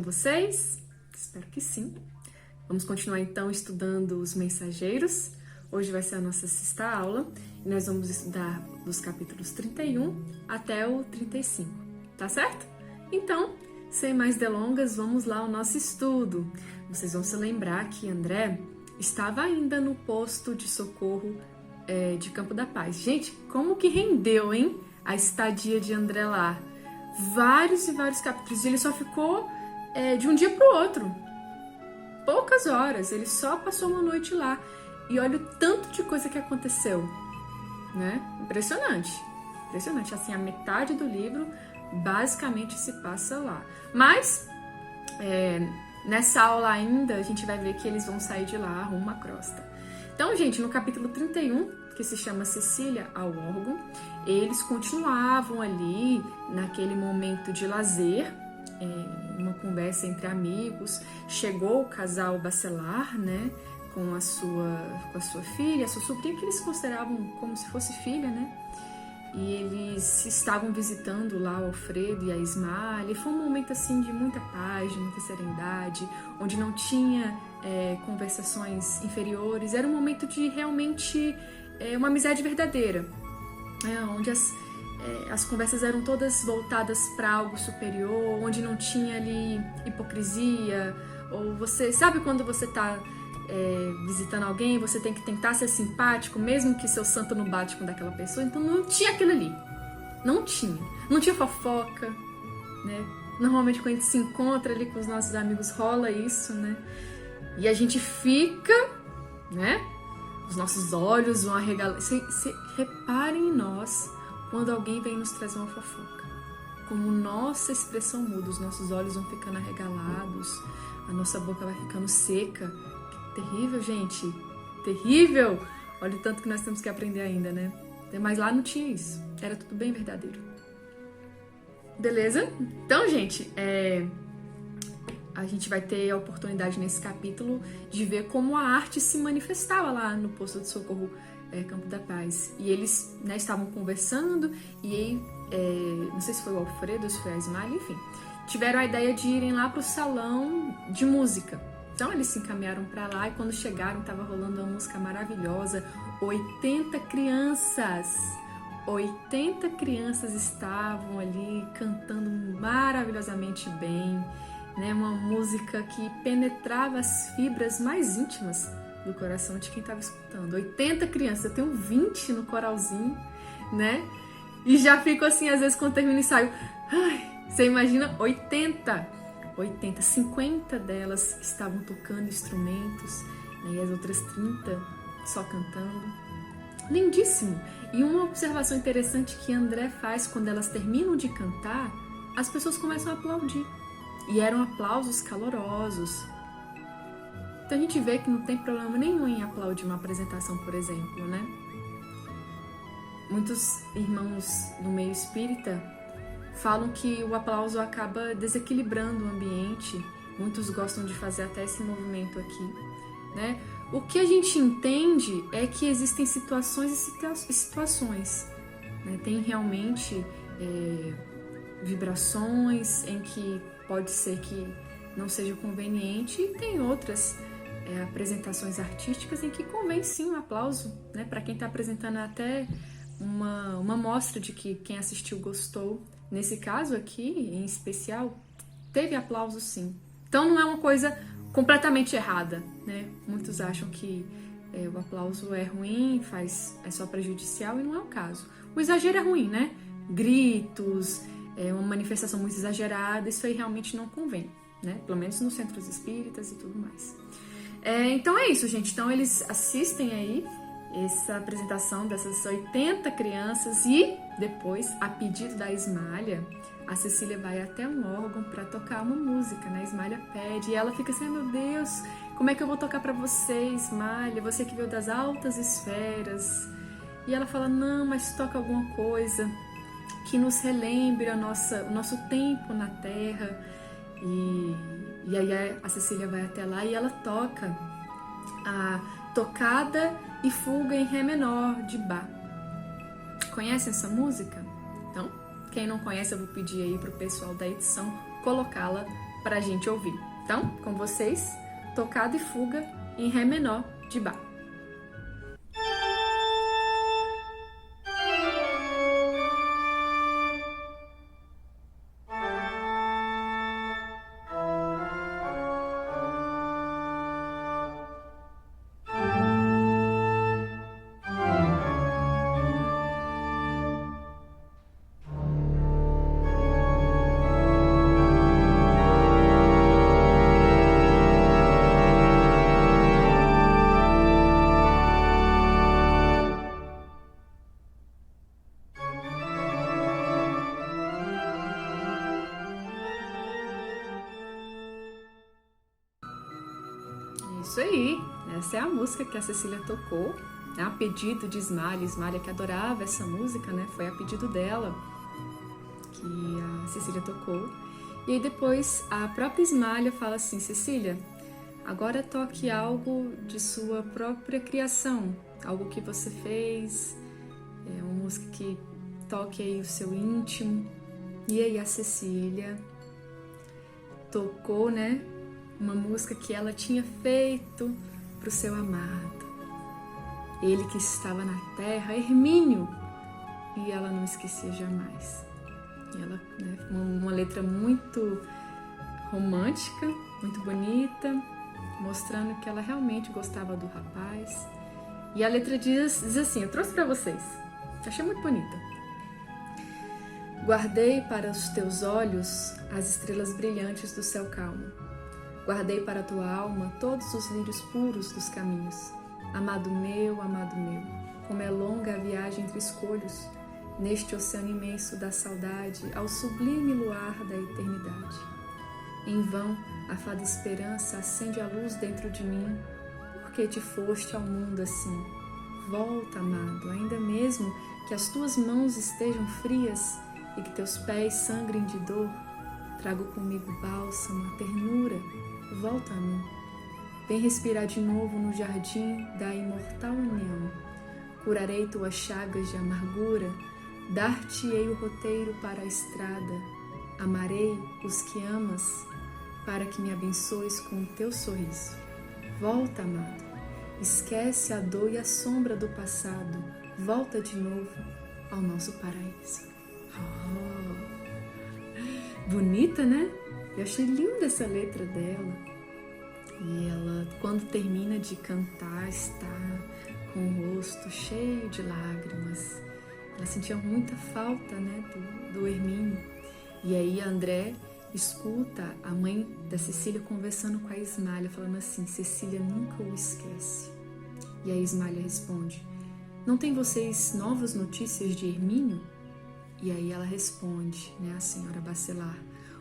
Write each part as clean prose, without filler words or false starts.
vocês? Espero que sim. Vamos continuar então estudando os mensageiros. Hoje vai ser a nossa sexta aula e nós vamos estudar dos capítulos 31 até o 35, tá certo? Então, sem mais delongas, vamos lá ao nosso estudo. Vocês vão se lembrar que André estava ainda no posto de socorro de Campo da Paz. Gente, como que rendeu, hein? A estadia de André lá. Vários e vários capítulos. Ele só ficou de um dia para o outro. Poucas horas. Ele só passou uma noite lá. E olha o tanto de coisa que aconteceu. Né? Impressionante. Impressionante. Assim, a metade do livro basicamente se passa lá. Mas, nessa aula ainda, a gente vai ver que eles vão sair de lá rumo à crosta. Então, gente, no capítulo 31, que se chama Cecília ao órgão, eles continuavam ali naquele momento de lazer, uma conversa entre amigos. Chegou o casal Bacelar, né, com a sua filha, a sua sobrinha, que eles consideravam como se fosse filha, né? E eles estavam visitando lá o Alfredo e a Ismália. E foi um momento assim de muita paz, de muita serenidade, onde não tinha conversações inferiores. Era um momento de realmente uma amizade verdadeira, onde as conversas eram todas voltadas para algo superior, onde não tinha ali hipocrisia. Ou você sabe quando você está visitando alguém, você tem que tentar ser simpático, mesmo que seu santo não bate com daquela pessoa. Então não tinha aquilo ali. Não tinha fofoca, né? Normalmente quando a gente se encontra ali com os nossos amigos rola isso, né? E a gente fica, né? Os nossos olhos vão arregalar. Reparem em nós quando alguém vem nos trazer uma fofoca. Como nossa expressão muda, os nossos olhos vão ficando arregalados, a nossa boca vai ficando seca. Terrível, gente. Terrível. Olha o tanto que nós temos que aprender ainda, né? Mas lá não tinha isso. Era tudo bem verdadeiro. Beleza? Então, gente, a gente vai ter a oportunidade nesse capítulo de ver como a arte se manifestava lá no posto de socorro Campo da Paz. E eles, né, estavam conversando e aí, não sei se foi o Alfredo ou se foi a Ismália, enfim, tiveram a ideia de irem lá pro salão de música. Então eles se encaminharam para lá e quando chegaram estava rolando uma música maravilhosa. 80 crianças estavam ali cantando maravilhosamente bem, né? Uma música que penetrava as fibras mais íntimas do coração de quem estava escutando. 80 crianças, eu tenho 20 no coralzinho, né? E já fico assim, às vezes quando termino o ensaio, você imagina 50 delas estavam tocando instrumentos, né, e as outras 30 só cantando. Lindíssimo! E uma observação interessante que André faz quando elas terminam de cantar, as pessoas começam a aplaudir. E eram aplausos calorosos. Então a gente vê que não tem problema nenhum em aplaudir uma apresentação, por exemplo, né? Muitos irmãos no meio espírita falam que o aplauso acaba desequilibrando o ambiente. Muitos gostam de fazer até esse movimento aqui, né? O que a gente entende é que existem situações e situações, né? Tem realmente vibrações em que pode ser que não seja conveniente e tem outras apresentações artísticas em que convém sim um aplauso, né? Para quem está apresentando até uma mostra de que quem assistiu gostou. Nesse caso aqui, em especial, teve aplauso sim. Então não é uma coisa completamente errada, né? Muitos acham que o aplauso é ruim, é só prejudicial, e não é o caso. O exagero é ruim, né? Gritos, uma manifestação muito exagerada, isso aí realmente não convém, né? Pelo menos nos centros espíritas e tudo mais. Então é isso, gente. Então eles assistem aí essa apresentação dessas 80 crianças e depois, a pedido da Ismália, a Cecília vai até um órgão para tocar uma música, né? A Ismália pede e ela fica assim, meu Deus, como é que eu vou tocar para você, Ismália? Você que veio das altas esferas. E ela fala, não, mas toca alguma coisa que nos relembre o nosso tempo na Terra. E aí a Cecília vai até lá e ela toca a Tocada e Fuga em Ré menor de Bach. Conhece essa música? Então, quem não conhece, eu vou pedir aí pro pessoal da edição colocá-la para a gente ouvir. Então, com vocês, Tocado e Fuga em Ré menor de Bach. Isso aí, essa é a música que a Cecília tocou, né, a pedido de Ismália. Ismália que adorava essa música, né, foi a pedido dela que a Cecília tocou. E aí depois a própria Ismália fala assim: Cecília, agora toque algo de sua própria criação, algo que você fez, uma música que toque aí o seu íntimo. E aí a Cecília tocou, né, uma música que ela tinha feito para o seu amado, ele que estava na terra, Hermínio, e ela não esquecia jamais. E ela, né, uma letra muito romântica, muito bonita, mostrando que ela realmente gostava do rapaz. E a letra diz assim, eu trouxe para vocês, achei muito bonita. Guardei para os teus olhos as estrelas brilhantes do céu calmo. Guardei para a tua alma todos os lírios puros dos caminhos. Amado meu, como é longa a viagem entre escolhos, neste oceano imenso da saudade, ao sublime luar da eternidade. Em vão, a fada esperança acende a luz dentro de mim, porque te foste ao mundo assim. Volta, amado, ainda mesmo que as tuas mãos estejam frias e que teus pés sangrem de dor, trago comigo bálsamo, a ternura. Volta a mim, vem respirar de novo no jardim da imortal união. Curarei tuas chagas de amargura, dar-te-ei o roteiro para a estrada. Amarei os que amas, para que me abençoes com o teu sorriso. Volta, amado, esquece a dor e a sombra do passado. Volta de novo ao nosso paraíso. Oh, bonita, né? Eu achei linda essa letra dela. E ela, quando termina de cantar, está com o rosto cheio de lágrimas. Ela sentia muita falta, né, do Hermínio. E aí a André escuta a mãe da Cecília conversando com a Ismália, falando assim: Cecília nunca o esquece. E a Ismália responde: não tem vocês novas notícias de Hermínio? E aí ela responde, né, a senhora Bacelar: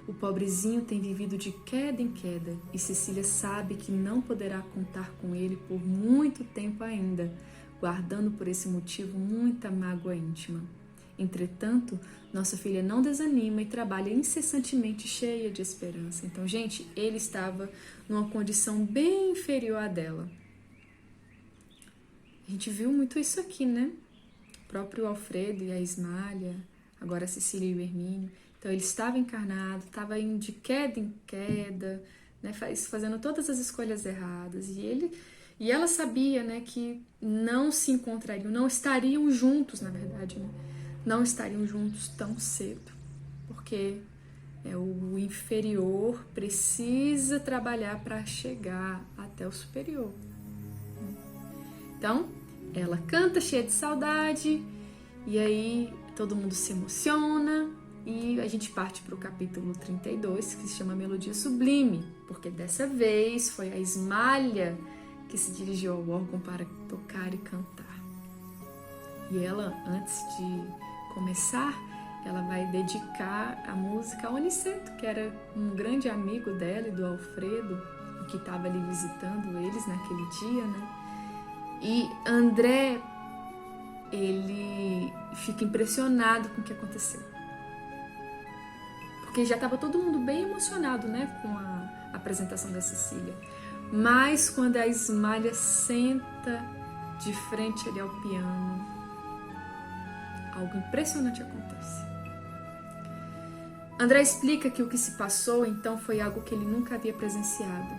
o pobrezinho tem vivido de queda em queda e Cecília sabe que não poderá contar com ele por muito tempo ainda, guardando por esse motivo muita mágoa íntima. Entretanto, nossa filha não desanima e trabalha incessantemente cheia de esperança. Então, gente, ele estava numa condição bem inferior à dela. A gente viu muito isso aqui, né? O próprio Alfredo e a Ismália, agora a Cecília e o Hermínio. Então ele estava encarnado, estava indo de queda em queda, né, fazendo todas as escolhas erradas. E ela sabia, né, que não se encontrariam, não estariam juntos, na verdade, né? Não estariam juntos tão cedo, porque o inferior precisa trabalhar para chegar até o superior. Então, ela canta cheia de saudade, e aí todo mundo se emociona. E a gente parte para o capítulo 32, que se chama Melodia Sublime, porque dessa vez foi a Ismália que se dirigiu ao órgão para tocar e cantar. E ela, antes de começar, ela vai dedicar a música ao Aniceto, que era um grande amigo dela e do Alfredo, que estava ali visitando eles naquele dia, né? E André, ele fica impressionado com o que aconteceu. Porque já estava todo mundo bem emocionado, né, com a apresentação da Cecília. Mas quando a Ismália senta de frente ali ao piano, algo impressionante acontece. André explica que o que se passou então foi algo que ele nunca havia presenciado.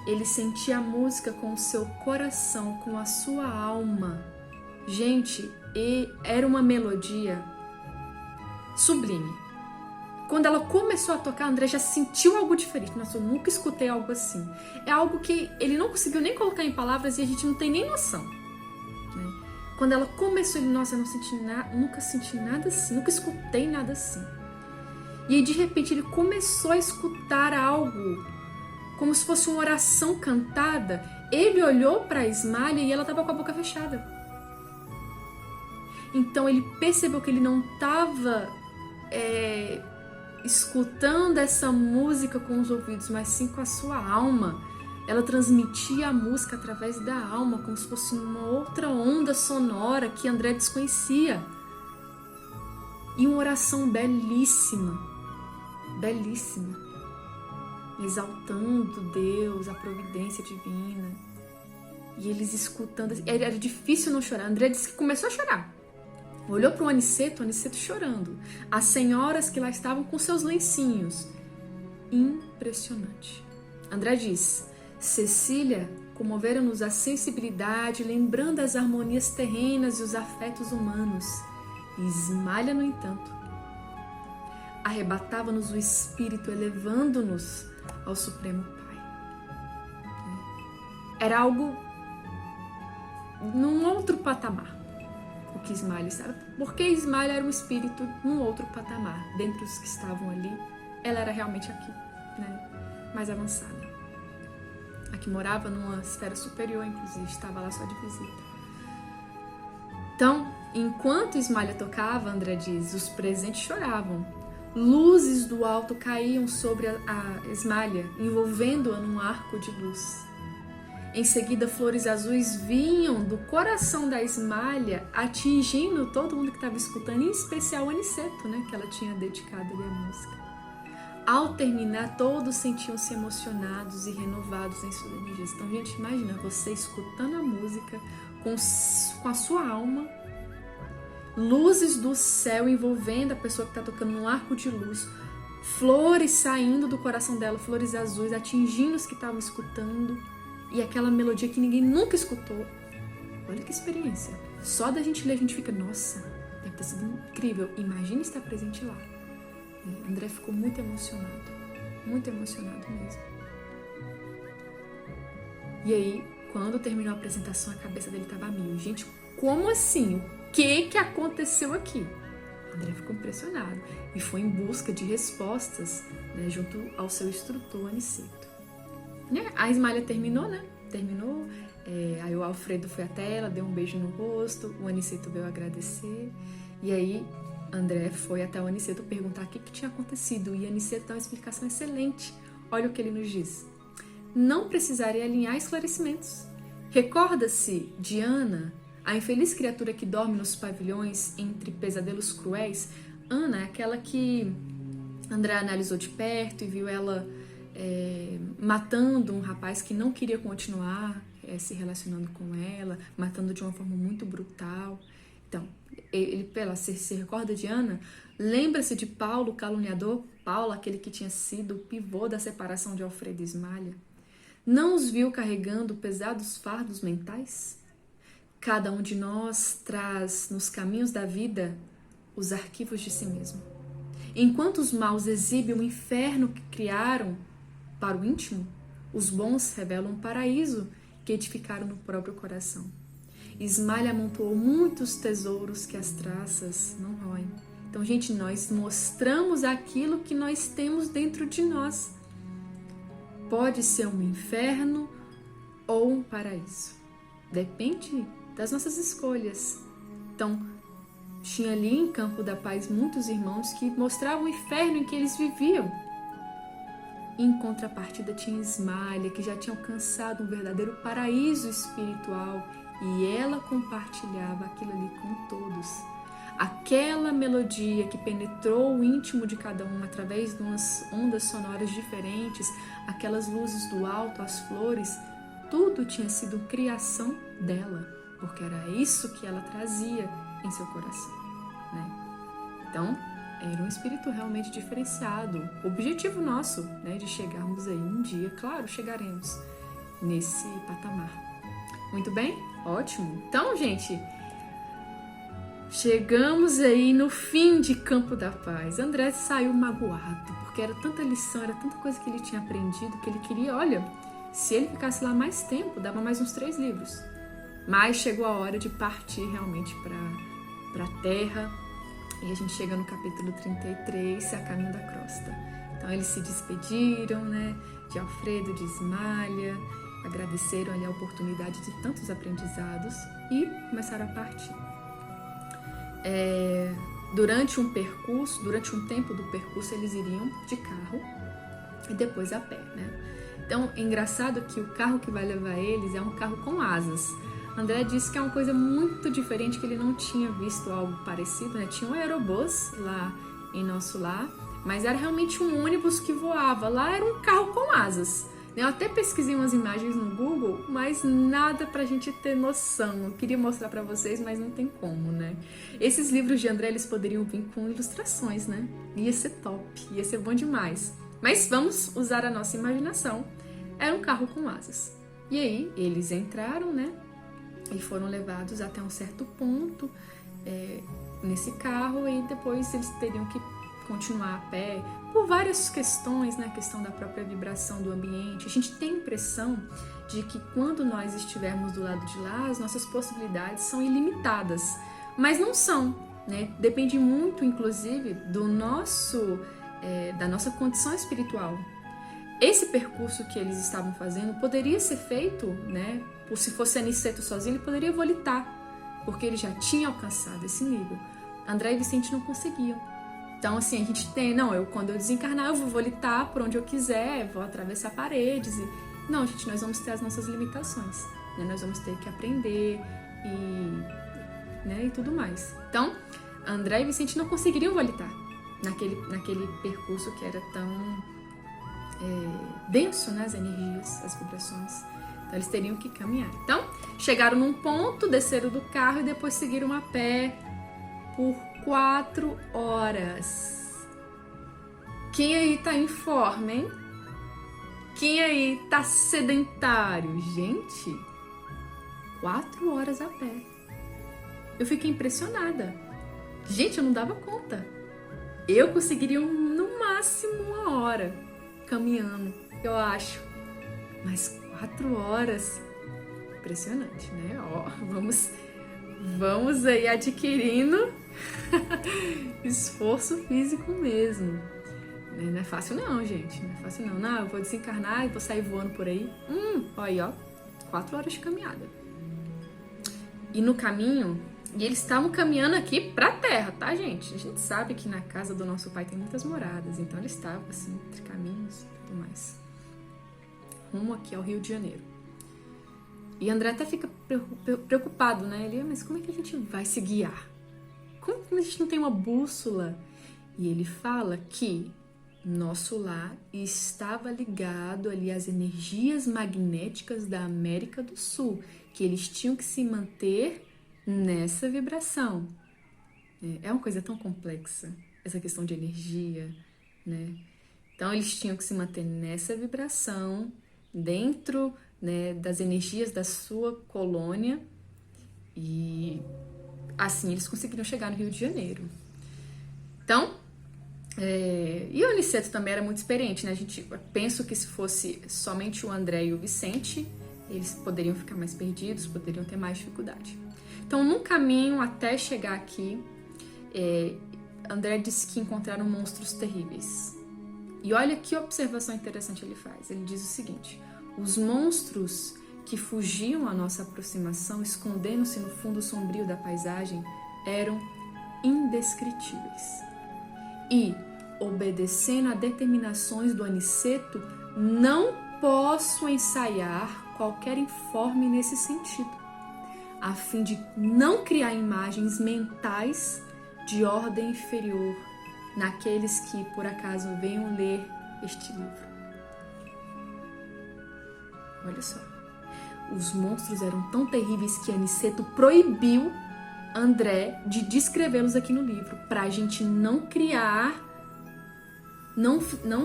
Ele sentia a música com o seu coração, com a sua alma. Gente, era uma melodia sublime. Quando ela começou a tocar, André já sentiu algo diferente. Nossa, eu nunca escutei algo assim. É algo que ele não conseguiu nem colocar em palavras e a gente não tem nem noção. Né? Quando ela começou, ele, nossa, eu não senti nunca senti nada assim, nunca escutei nada assim. E aí, de repente, ele começou a escutar algo, como se fosse uma oração cantada. Ele olhou para a Ismália e ela estava com a boca fechada. Então, ele percebeu que ele não estava escutando essa música com os ouvidos, mas sim com a sua alma. Ela transmitia a música através da alma, como se fosse uma outra onda sonora que André desconhecia. E uma oração belíssima, belíssima, exaltando Deus, a providência divina. E eles escutando, era difícil não chorar. André disse que começou a chorar. Olhou para o Aniceto chorando. As senhoras que lá estavam com seus lencinhos. Impressionante. André diz: Cecília comoveram-nos a sensibilidade, lembrando as harmonias terrenas e os afetos humanos. E Ismália, no entanto, arrebatava-nos o espírito, elevando-nos ao Supremo Pai. Era algo num outro patamar. O que Ismália estava, porque Ismália era um espírito num outro patamar. Dentre os que estavam ali, ela era realmente aqui, né, mais avançada. A que morava numa esfera superior, inclusive, estava lá só de visita. Então, enquanto Ismália tocava, André diz, os presentes choravam. Luzes do alto caíam sobre a Ismália, envolvendo-a num arco de luz. Em seguida, flores azuis vinham do coração da Ismália, atingindo todo mundo que estava escutando, em especial o Aniceto, né, que ela tinha dedicado ali a música. Ao terminar, todos sentiam-se emocionados e renovados em suas energias. Então, gente, imagina você escutando a música com a sua alma, luzes do céu envolvendo a pessoa que está tocando num arco de luz, flores saindo do coração dela, flores azuis atingindo os que estavam escutando, e aquela melodia que ninguém nunca escutou. Olha que experiência. Só da gente ler a gente fica, nossa, deve ter sido incrível. Imagina estar presente lá. André ficou muito emocionado mesmo. E aí, quando terminou a apresentação, a cabeça dele estava a mil. Gente, como assim? O que aconteceu aqui? André ficou impressionado e foi em busca de respostas, né, junto ao seu instrutor Aniceto. A Ismália terminou, né? Aí o Alfredo foi até ela, deu um beijo no rosto, o Aniceto veio agradecer, e aí André foi até o Aniceto perguntar o que tinha acontecido, e Aniceto dá uma explicação excelente. Olha o que ele nos diz. Não precisaria alinhar esclarecimentos. Recorda-se de Ana, a infeliz criatura que dorme nos pavilhões entre pesadelos cruéis? Ana é aquela que André analisou de perto e viu ela matando um rapaz que não queria continuar se relacionando com ela, matando de uma forma muito brutal. Então, ela se recorda de Ana, lembra-se de Paulo, o caluniador, Paulo, aquele que tinha sido o pivô da separação de Alfredo e Ismália. Não os viu carregando pesados fardos mentais? Cada um de nós traz nos caminhos da vida os arquivos de si mesmo. Enquanto os maus exibem o inferno que criaram para o íntimo, os bons revelam um paraíso que edificaram no próprio coração. Ismália amontoou muitos tesouros que as traças não roem. Então, gente, nós mostramos aquilo que nós temos dentro de nós. Pode ser um inferno ou um paraíso. Depende das nossas escolhas. Então, tinha ali em Campo da Paz muitos irmãos que mostravam o inferno em que eles viviam. Em contrapartida tinha Ismália, que já tinha alcançado um verdadeiro paraíso espiritual, e ela compartilhava aquilo ali com todos. Aquela melodia que penetrou o íntimo de cada um através de umas ondas sonoras diferentes, aquelas luzes do alto, as flores, tudo tinha sido criação dela, porque era isso que ela trazia em seu coração, né? Então, era um espírito realmente diferenciado. O objetivo nosso, né, de chegarmos aí um dia, claro, chegaremos nesse patamar. Muito bem? Ótimo. Então, gente, chegamos aí no fim de Campo da Paz. André saiu magoado, porque era tanta lição, era tanta coisa que ele tinha aprendido, que ele queria, olha, se ele ficasse lá mais tempo, dava mais uns 3 livros. Mas chegou a hora de partir realmente para a Terra. E a gente chega no capítulo 33, a caminho da crosta. Então eles se despediram, né, de Alfredo, de Ismália, agradeceram ali a oportunidade de tantos aprendizados e começaram a partir. Durante um tempo do percurso, eles iriam de carro e depois a pé, né? Então, é engraçado que o carro que vai levar eles é um carro com asas. André disse que é uma coisa muito diferente, que ele não tinha visto algo parecido, né? Tinha um aerobus lá em Nosso Lar, mas era realmente um ônibus que voava. Lá era um carro com asas. Eu até pesquisei umas imagens no Google, mas nada pra gente ter noção. Eu queria mostrar pra vocês, mas não tem como, né? Esses livros de André, eles poderiam vir com ilustrações, né? Ia ser top, ia ser bom demais. Mas vamos usar a nossa imaginação. Era um carro com asas. E aí, eles entraram, né? E foram levados até um certo ponto nesse carro, e depois eles teriam que continuar a pé por várias questões, né? A questão da própria vibração do ambiente. A gente tem a impressão de que quando nós estivermos do lado de lá, as nossas possibilidades são ilimitadas, mas não são, né? Depende muito, inclusive, da nossa condição espiritual. Esse percurso que eles estavam fazendo poderia ser feito, né? Se fosse Aniceto sozinho, ele poderia volitar, porque ele já tinha alcançado esse nível. André e Vicente não conseguiam. Então, assim, a gente tem, quando eu desencarnar, eu vou volitar por onde eu quiser, vou atravessar paredes. Não, gente, nós vamos ter as nossas limitações, né? Nós vamos ter que aprender e tudo mais. Então, André e Vicente não conseguiriam volitar naquele percurso que era tão denso, né? As energias, as vibrações. Então, eles teriam que caminhar. Então, chegaram num ponto, desceram do carro e depois seguiram a pé por 4 horas. Quem aí tá em forma, hein? Quem aí tá sedentário? Gente, 4 horas a pé. Eu fiquei impressionada. Gente, eu não dava conta. Eu conseguiria no máximo 1 hora caminhando, eu acho. Mas 4 horas, impressionante, né? Ó, vamos aí adquirindo esforço físico mesmo. Não é fácil não, gente. Não é fácil não. Não, eu vou desencarnar e vou sair voando por aí. Olha aí, ó. 4 horas de caminhada. E no caminho, e eles estavam caminhando aqui pra terra, tá, gente? A gente sabe que na casa do nosso pai tem muitas moradas, então eles estavam assim, entre caminhos e tudo mais. Rumo aqui ao Rio de Janeiro. E André até fica preocupado, né? Ele, mas como é que a gente vai se guiar? Como a gente não tem uma bússola? E ele fala que Nosso Lar estava ligado ali às energias magnéticas da América do Sul, que eles tinham que se manter nessa vibração. É uma coisa tão complexa, essa questão de energia, né? Então, eles tinham que se manter nessa vibração, dentro, né, das energias da sua colônia, e assim eles conseguiram chegar no Rio de Janeiro. Então, e o Aniceto também era muito experiente, né? Penso que se fosse somente o André e o Vicente, eles poderiam ficar mais perdidos, poderiam ter mais dificuldade. Então, no caminho até chegar aqui, André disse que encontraram monstros terríveis. E olha que observação interessante ele faz. Ele diz o seguinte: os monstros que fugiam à nossa aproximação, escondendo-se no fundo sombrio da paisagem, eram indescritíveis. E, obedecendo a determinações do Aniceto, não posso ensaiar qualquer informe nesse sentido, a fim de não criar imagens mentais de ordem inferior naqueles que, por acaso, venham ler este livro. Olha só. Os monstros eram tão terríveis que Aniceto proibiu André de descrevê-los aqui no livro, para a gente não criar, não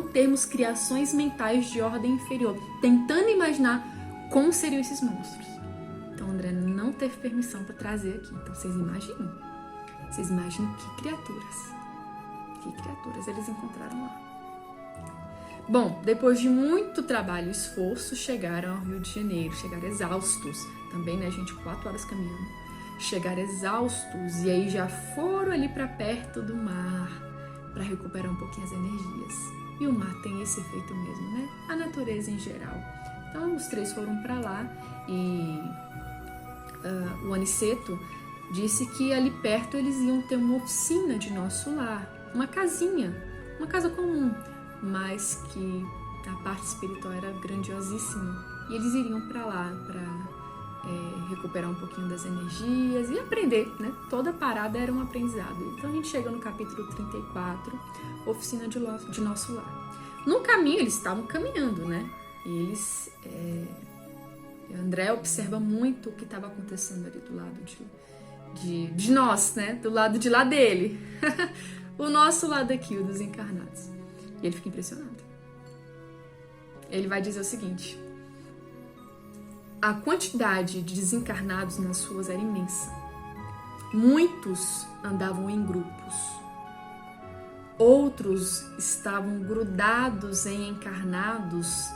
termos criações mentais de ordem inferior, tentando imaginar como seriam esses monstros. Então André não teve permissão para trazer aqui. Então vocês imaginem que criaturas eles encontraram lá. Bom, depois de muito trabalho e esforço, chegaram ao Rio de Janeiro, chegaram exaustos, também, né, gente, 4 horas caminhando, chegaram exaustos e aí já foram ali para perto do mar para recuperar um pouquinho as energias. E o mar tem esse efeito mesmo, né? A natureza em geral. Então os 3 foram para lá e o Aniceto disse que ali perto eles iam ter uma oficina de nosso lar, uma casinha, uma casa comum, mas que a parte espiritual era grandiosíssima e eles iriam para lá para recuperar um pouquinho das energias e aprender, né? Toda parada era um aprendizado. Então a gente chega no capítulo 34, oficina de nosso lar. No caminho eles estavam caminhando, né? E eles André observa muito o que estava acontecendo ali do lado de nós, né? Do lado de lá dele. O nosso lado aqui, o dos encarnados. E ele fica impressionado. Ele vai dizer o seguinte: a quantidade de desencarnados nas ruas era imensa. Muitos andavam em grupos. Outros estavam grudados em encarnados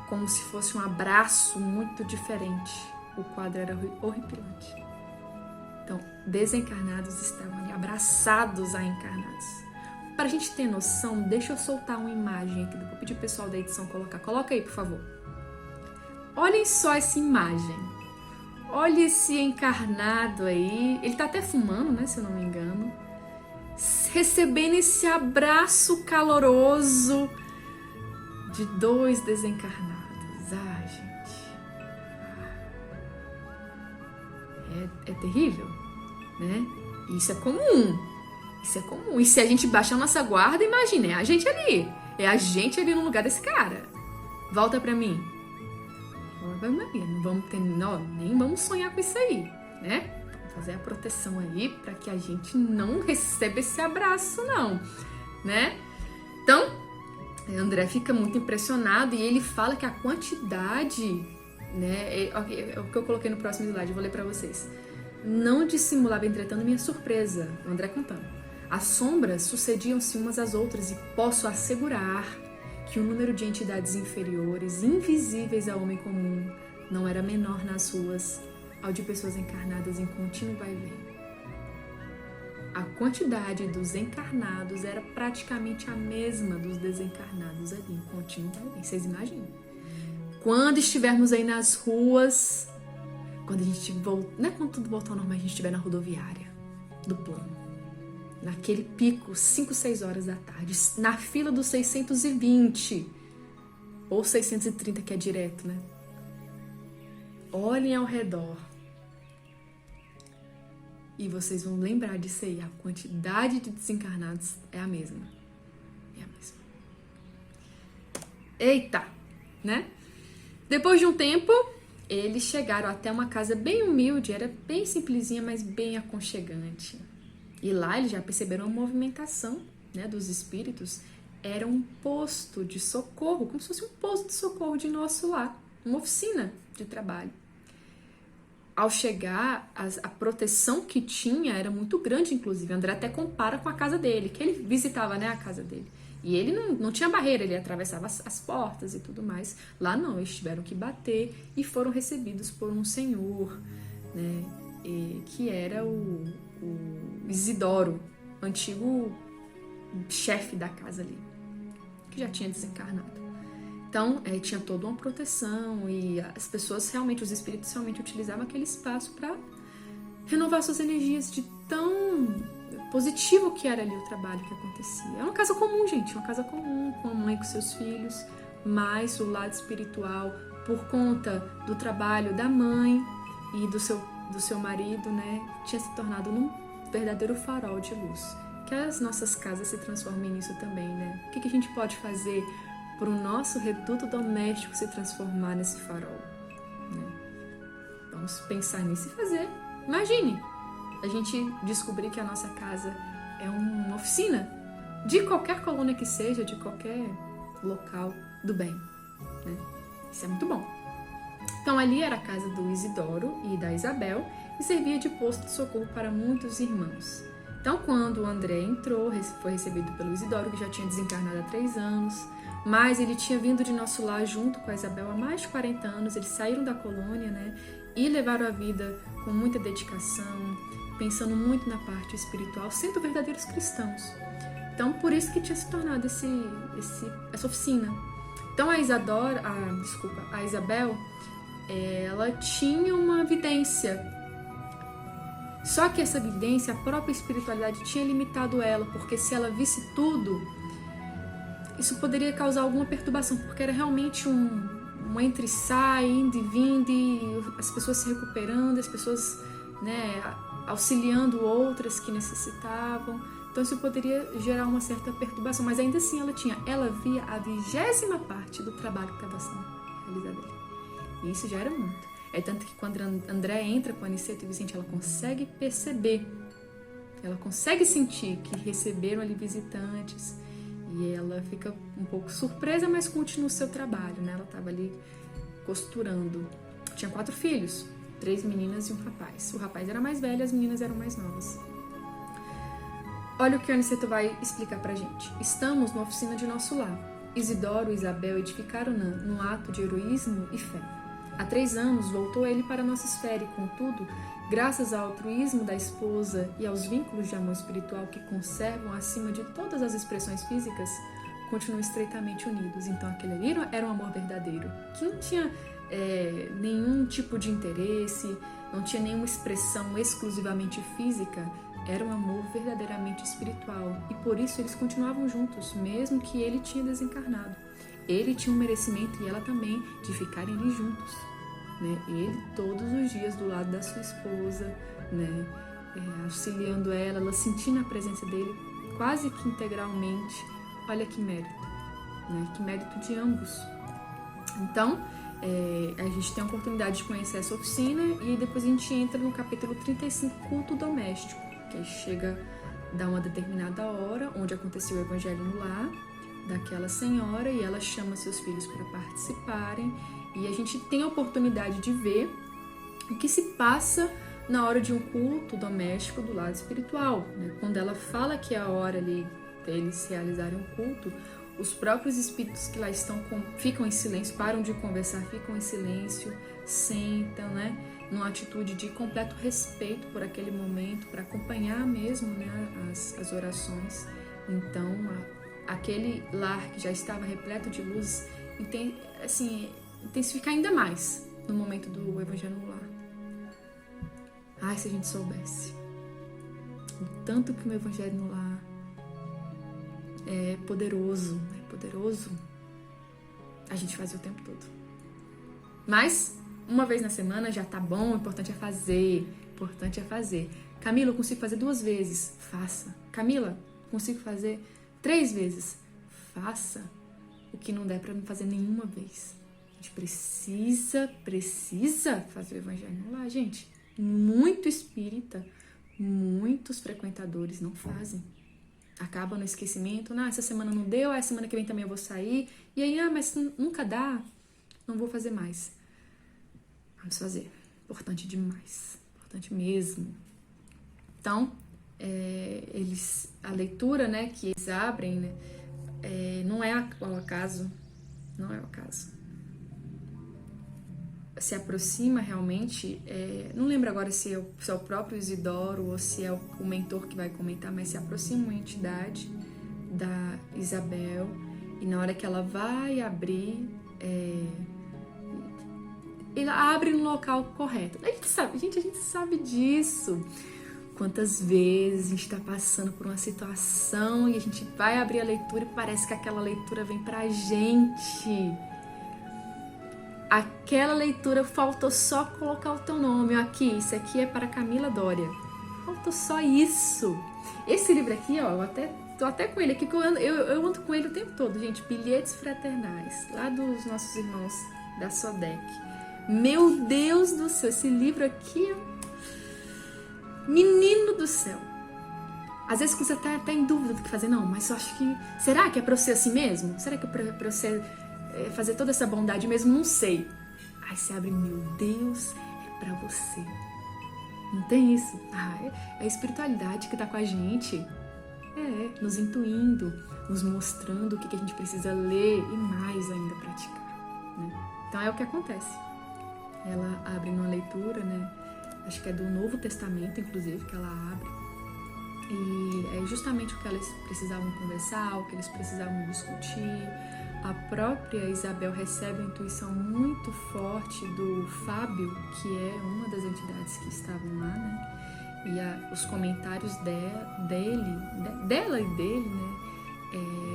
como se fosse um abraço muito diferente. O quadro era horripilante. Então, desencarnados estavam ali abraçados a encarnados. Para a gente ter noção, deixa eu soltar uma imagem aqui. Vou pedir o pessoal da edição colocar. Coloca aí, por favor. Olhem só essa imagem. Olha esse encarnado aí. Ele tá até fumando, né? Se eu não me engano. Recebendo esse abraço caloroso de 2 desencarnados. Ah, gente. É terrível, né? Isso é comum. Isso é comum. E se a gente baixar a nossa guarda, imagina, é a gente ali. É a gente ali no lugar desse cara. Volta pra mim. Maria, não vamos ter, não, nem vamos sonhar com isso aí, né? Vamos fazer a proteção aí para que a gente não receba esse abraço, não, né? Então, André fica muito impressionado e ele fala que a quantidade, né? É o que eu coloquei no próximo slide, eu vou ler para vocês. Não dissimulava, entretanto, minha surpresa, o André contando. As sombras sucediam-se umas às outras e posso assegurar que o número de entidades inferiores, invisíveis ao homem comum, não era menor nas ruas ao de pessoas encarnadas em contínuo vai-vem. A quantidade dos encarnados era praticamente a mesma dos desencarnados ali em contínuo vai-vem. Vocês imaginam? Quando estivermos aí nas ruas, quando a gente voltar, não é quando tudo voltar ao normal, a gente estiver na rodoviária do plano, naquele pico, 5, 6 horas da tarde, na fila dos 620 ou 630, que é direto, né? Olhem ao redor e vocês vão lembrar disso aí. A quantidade de desencarnados é a mesma. É a mesma. Eita, né? Depois de um tempo, eles chegaram até uma casa bem humilde, era bem simplesinha, mas bem aconchegante. E lá eles já perceberam a movimentação, né, dos espíritos. Era um posto de socorro, como se fosse um posto de socorro de nosso lar, uma oficina de trabalho. Ao chegar, a proteção que tinha era muito grande, inclusive. André até compara com a casa dele, que ele visitava, né, a casa dele. E ele não tinha barreira, ele atravessava as portas e tudo mais. Lá não, eles tiveram que bater e foram recebidos por um senhor, né, que era o Isidoro, antigo chefe da casa ali, que já tinha desencarnado. Então, tinha toda uma proteção e as pessoas realmente, os espíritos realmente utilizavam aquele espaço para renovar suas energias de tão positivo que era ali o trabalho que acontecia. É uma casa comum, gente, uma casa comum, com a mãe, com seus filhos, mas o lado espiritual, por conta do trabalho da mãe e do seu marido, né, tinha se tornado num verdadeiro farol de luz. Que as nossas casas se transformem nisso também, né? O que a gente pode fazer para o nosso reduto doméstico se transformar nesse farol, né? Vamos pensar nisso e fazer. Imagine, a gente descobrir que a nossa casa é uma oficina de qualquer coluna que seja, de qualquer local do bem, né? Isso é muito bom. Então ali era a casa do Isidoro e da Isabel e servia de posto de socorro para muitos irmãos. Então quando o André entrou, foi recebido pelo Isidoro, que já tinha desencarnado há 3 anos, mas ele tinha vindo de nosso lar junto com a Isabel há mais de 40 anos, eles saíram da colônia, né? E levaram a vida com muita dedicação, pensando muito na parte espiritual, sendo verdadeiros cristãos. Então, por isso que tinha se tornado essa oficina. Então, a Isabel, ela tinha uma vidência. Só que essa vidência, a própria espiritualidade tinha limitado ela, porque se ela visse tudo, isso poderia causar alguma perturbação, porque era realmente um entra e sai, indo e vindo, e as pessoas se recuperando, as pessoas, né, auxiliando outras que necessitavam. Então isso poderia gerar uma certa perturbação, mas ainda assim ela via a 20ª parte do trabalho que estava sendo realizado ali. E isso já era muito. É tanto que quando André entra com Aniceto e Vicente, ela consegue perceber, ela consegue sentir que receberam ali visitantes, e ela fica um pouco surpresa, mas continua o seu trabalho, né? Ela estava ali costurando. Tinha 4 filhos, 3 meninas e um rapaz. O rapaz era mais velho, as meninas eram mais novas. Olha o que o Aniceto vai explicar pra gente. Estamos na oficina de nosso lar. Isidoro e Isabel edificaram num ato de heroísmo e fé. Há 3 anos voltou ele para nossa esfera e, contudo, graças ao altruísmo da esposa e aos vínculos de amor espiritual que conservam acima de todas as expressões físicas, continuam estreitamente unidos. Então aquele ali era um amor verdadeiro, que não tinha nenhum tipo de interesse, não tinha nenhuma expressão exclusivamente física, era um amor verdadeiramente espiritual. E por isso eles continuavam juntos, mesmo que ele tinha desencarnado. Ele tinha um merecimento e ela também de ficarem ali juntos, né? Ele todos os dias do lado da sua esposa, né? Auxiliando ela sentindo a presença dele quase que integralmente. Olha que mérito, né? Que mérito de ambos. Então, a gente tem a oportunidade de conhecer essa oficina e depois a gente entra no capítulo 35, culto doméstico, que chega a dar uma determinada hora, onde aconteceu o evangelho no lar daquela senhora, e ela chama seus filhos para participarem, e a gente tem a oportunidade de ver o que se passa na hora de um culto doméstico do lado espiritual, né? Quando ela fala que é a hora ali deles realizarem um culto, os próprios espíritos que lá estão ficam em silêncio, param de conversar, ficam em silêncio, sentam, né? Numa atitude de completo respeito por aquele momento, para acompanhar mesmo, né, as orações. Então, aquele lar que já estava repleto de luz, intensificar ainda mais no momento do evangelho no lar. Ai, se a gente soubesse o tanto que o evangelho no lar é poderoso, a gente fazia o tempo todo. Mas uma vez na semana já tá bom, o importante é fazer. Camila, eu consigo fazer 2 vezes. Faça. Camila, consigo fazer 3 vezes. Faça. O que não der para não fazer nenhuma vez. A gente precisa fazer o evangelho no lar, gente. Muito espírita, muitos frequentadores não fazem. Acaba no esquecimento. Essa semana não deu, a semana que vem também eu vou sair. E aí, mas nunca dá, não vou fazer mais. Vamos fazer. Importante demais. Importante mesmo. Então, a leitura, né, que eles abrem, né, não é ao acaso. Não é ao acaso. Se aproxima realmente, não lembro agora se é o próprio Isidoro ou se é o mentor que vai comentar, mas se aproxima uma entidade da Isabel, e na hora que ela vai abrir, ela abre no local correto. A gente sabe disso. Quantas vezes a gente está passando por uma situação e a gente vai abrir a leitura e parece que aquela leitura vem pra gente. Aquela leitura faltou só colocar o teu nome. Aqui, isso aqui é para Camila Dória. Faltou só isso. Esse livro aqui, ó, tô até com ele aqui, que eu ando com ele o tempo todo, gente. Bilhetes Fraternais, lá dos nossos irmãos da SODEC. Meu Deus do céu, esse livro aqui Menino do céu! Às vezes você tá até em dúvida do que fazer. Não, mas eu acho que... Será que é pra eu ser assim mesmo? Será que é pra eu ser, fazer toda essa bondade mesmo? Não sei. Aí você abre, meu Deus, é pra você. Não tem isso? É a espiritualidade que tá com a gente. Nos intuindo, nos mostrando o que a gente precisa ler e mais ainda praticar, né? Então é o que acontece. Ela abre numa leitura, né? Acho que é do Novo Testamento, inclusive, que ela abre. E é justamente o que eles precisavam conversar, o que eles precisavam discutir. A própria Isabel recebe uma intuição muito forte do Fábio, que é uma das entidades que estavam lá, né? E os comentários dela e dele, né,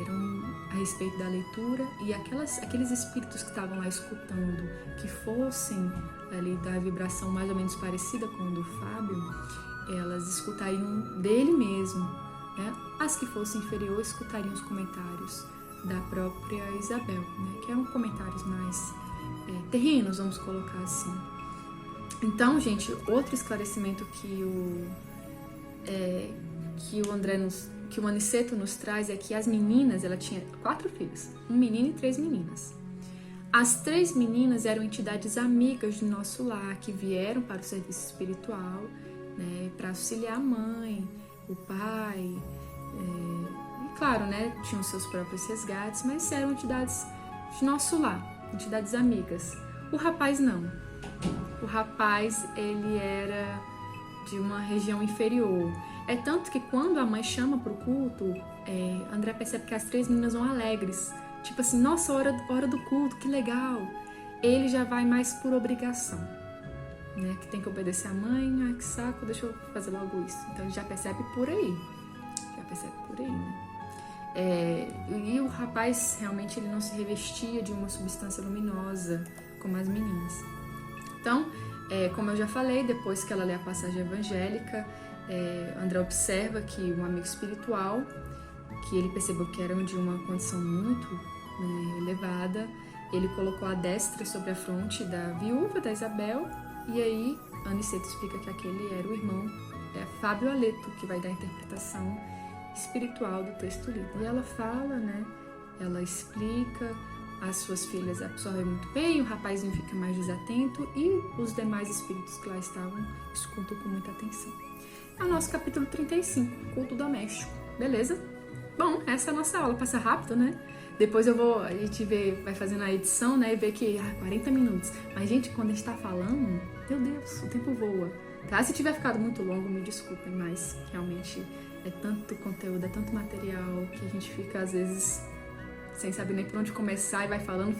eram a respeito da leitura, e aqueles espíritos que estavam lá escutando, que fossem ali da vibração mais ou menos parecida com o do Fábio, elas escutariam dele mesmo, né? As que fossem inferiores escutariam os comentários da própria Isabel, né? Que eram comentários mais terrenos, vamos colocar assim. Então, gente, outro esclarecimento que o Aniceto nos traz é que as meninas, ela tinha 4 filhos, um menino e 3 meninas. As 3 meninas eram entidades amigas do nosso lar, que vieram para o serviço espiritual, né, para auxiliar a mãe, o pai, e claro, né, tinham seus próprios resgates, mas eram entidades de nosso lar, entidades amigas. O rapaz não. O rapaz, ele era de uma região inferior. É tanto que quando a mãe chama pro culto, André percebe que as 3 meninas vão alegres. Tipo assim, nossa, hora do culto, que legal. Ele já vai mais por obrigação, né? Que tem que obedecer a mãe, ai que saco, deixa eu fazer logo isso. Então ele já percebe por aí. Né? E o rapaz, realmente, ele não se revestia de uma substância luminosa, como as meninas. Então, como eu já falei, depois que ela lê a passagem evangélica, André observa que um amigo espiritual, que ele percebeu que era de uma condição muito, né, elevada, ele colocou a destra sobre a fronte da viúva da Isabel, e aí Aniceto explica que aquele era o irmão Fábio Aleto, que vai dar a interpretação espiritual do texto lido. E ela fala, né, ela explica, as suas filhas absorvem muito bem, o rapazinho fica mais desatento e os demais espíritos que lá estavam escutam com muita atenção. É o nosso capítulo 35, culto doméstico, beleza? Bom, essa é a nossa aula, passa rápido, né? Depois a gente vai fazendo a edição, né, e vê que 40 minutos. Mas, gente, quando a gente tá falando, meu Deus, o tempo voa. Tá? Se tiver ficado muito longo, me desculpem, mas realmente é tanto conteúdo, é tanto material que a gente fica, às vezes, sem saber nem por onde começar e vai falando.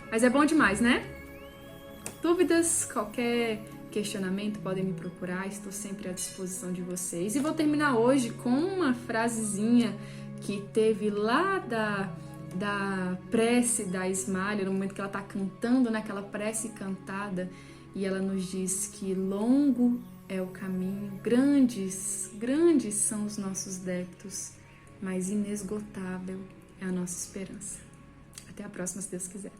Mas é bom demais, né? Dúvidas, qualquer questionamento, podem me procurar, estou sempre à disposição de vocês. E vou terminar hoje com uma frasezinha que teve lá da prece da Ismália, no momento que ela está cantando naquela prece cantada, e ela nos diz que longo é o caminho, grandes são os nossos débitos, mas inesgotável é a nossa esperança. Até a próxima, se Deus quiser.